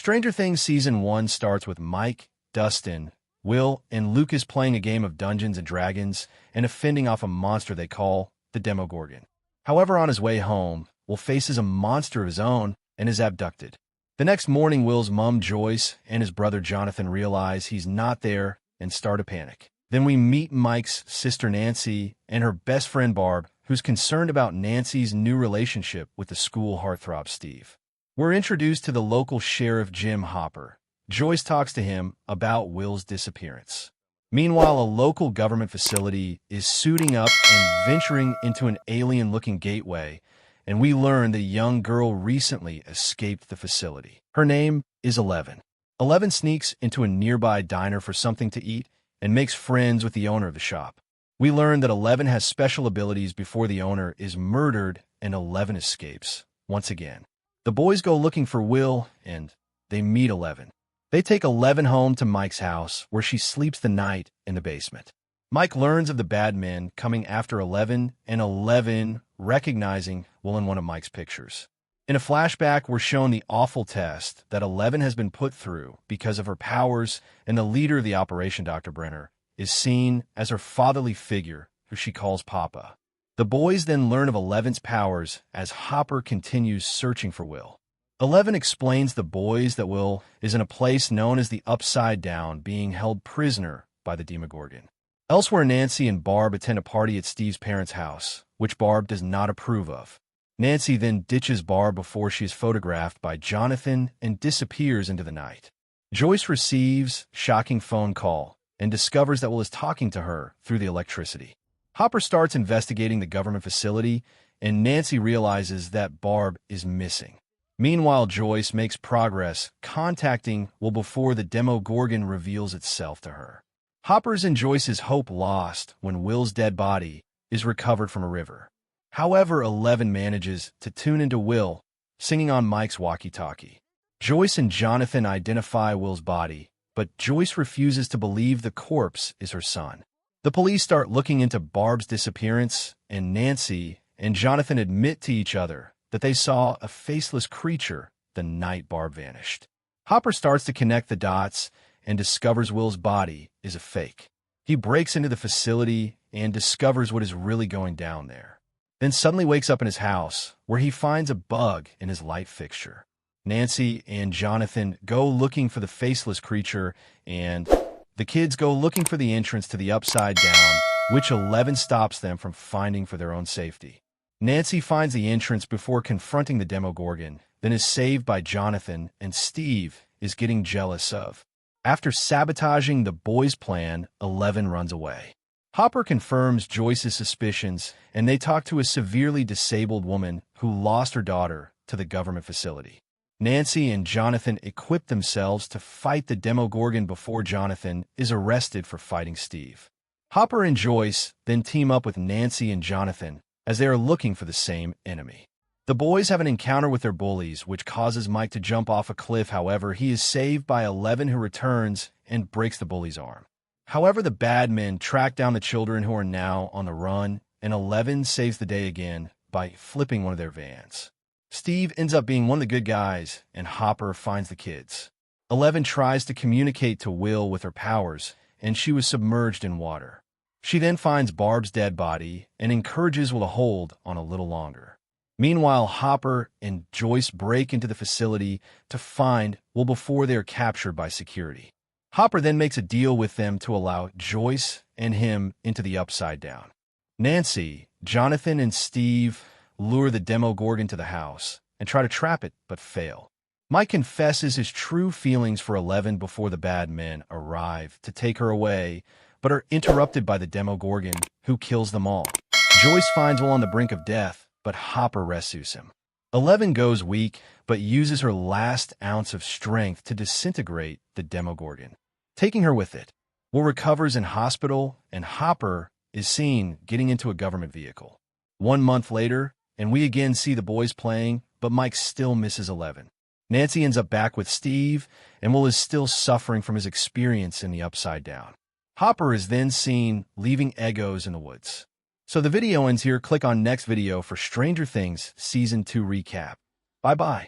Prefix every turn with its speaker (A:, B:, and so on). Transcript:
A: Stranger Things Season 1 starts with Mike, Dustin, Will, and Lucas playing a game of Dungeons & Dragons and fending off a monster they call the Demogorgon. However, on his way home, Will faces a monster of his own and is abducted. The next morning, Will's mom, Joyce, and his brother, Jonathan, realize he's not there and start a panic. Then we meet Mike's sister, Nancy, and her best friend, Barb, who's concerned about Nancy's new relationship with the school heartthrob, Steve. We're introduced to the local sheriff, Jim Hopper. Joyce talks to him about Will's disappearance. Meanwhile, a local government facility is suiting up and venturing into an alien-looking gateway, and we learn the young girl recently escaped the facility. Her name is Eleven. Eleven sneaks into a nearby diner for something to eat and makes friends with the owner of the shop. We learn that Eleven has special abilities before the owner is murdered and Eleven escapes once again. The boys go looking for Will, and they meet Eleven. They take Eleven home to Mike's house, where she sleeps the night in the basement. Mike learns of the bad men coming after Eleven, and Eleven recognizing Will in one of Mike's pictures. In a flashback, we're shown the awful test that Eleven has been put through because of her powers, and the leader of the operation, Dr. Brenner, is seen as her fatherly figure, who she calls Papa. The boys then learn of Eleven's powers as Hopper continues searching for Will. Eleven explains the boys that Will is in a place known as the Upside Down, being held prisoner by the Demogorgon. Elsewhere, Nancy and Barb attend a party at Steve's parents' house, which Barb does not approve of. Nancy then ditches Barb before she is photographed by Jonathan and disappears into the night. Joyce receives a shocking phone call and discovers that Will is talking to her through the electricity. Hopper starts investigating the government facility, and Nancy realizes that Barb is missing. Meanwhile, Joyce makes progress, contacting Will before the Demogorgon reveals itself to her. Hopper's and Joyce's hope lost when Will's dead body is recovered from a river. However, Eleven manages to tune into Will, singing on Mike's walkie-talkie. Joyce and Jonathan identify Will's body, but Joyce refuses to believe the corpse is her son. The police start looking into Barb's disappearance, and Nancy and Jonathan admit to each other that they saw a faceless creature the night Barb vanished. Hopper starts to connect the dots and discovers Will's body is a fake. He breaks into the facility and discovers what is really going down there. Then suddenly wakes up in his house, where he finds a bug in his light fixture. Nancy and Jonathan go looking for the faceless creature, and the kids go looking for the entrance to the Upside Down, which Eleven stops them from finding for their own safety. Nancy finds the entrance before confronting the Demogorgon, then is saved by Jonathan, and Steve is getting jealous of. After sabotaging the boys' plan, Eleven runs away. Hopper confirms Joyce's suspicions, and they talk to a severely disabled woman who lost her daughter to the government facility. Nancy and Jonathan equip themselves to fight the Demogorgon before Jonathan is arrested for fighting Steve. Hopper and Joyce then team up with Nancy and Jonathan as they are looking for the same enemy. The boys have an encounter with their bullies, which causes Mike to jump off a cliff. However, he is saved by Eleven, who returns and breaks the bully's arm. However, the bad men track down the children, who are now on the run, and Eleven saves the day again by flipping one of their vans. Steve ends up being one of the good guys, and Hopper finds the kids. Eleven tries to communicate to Will with her powers, and she was submerged in water. She then finds Barb's dead body and encourages Will to hold on a little longer. Meanwhile, Hopper and Joyce break into the facility to find Will before they are captured by security. Hopper then makes a deal with them to allow Joyce and him into the Upside Down. Nancy, Jonathan, and Steve lure the Demogorgon to the house and try to trap it, but fail. Mike confesses his true feelings for Eleven before the bad men arrive to take her away, but are interrupted by the Demogorgon, who kills them all. Joyce finds Will on the brink of death, but Hopper rescues him. Eleven goes weak, but uses her last ounce of strength to disintegrate the Demogorgon, taking her with it. Will recovers in hospital, and Hopper is seen getting into a government vehicle. 1 month later, and we again see the boys playing, but Mike still misses Eleven. Nancy ends up back with Steve, and Will is still suffering from his experience in the Upside Down. Hopper is then seen leaving Eggos in the woods. So the video ends here. Click on next video for Stranger Things Season 2 recap. Bye-bye.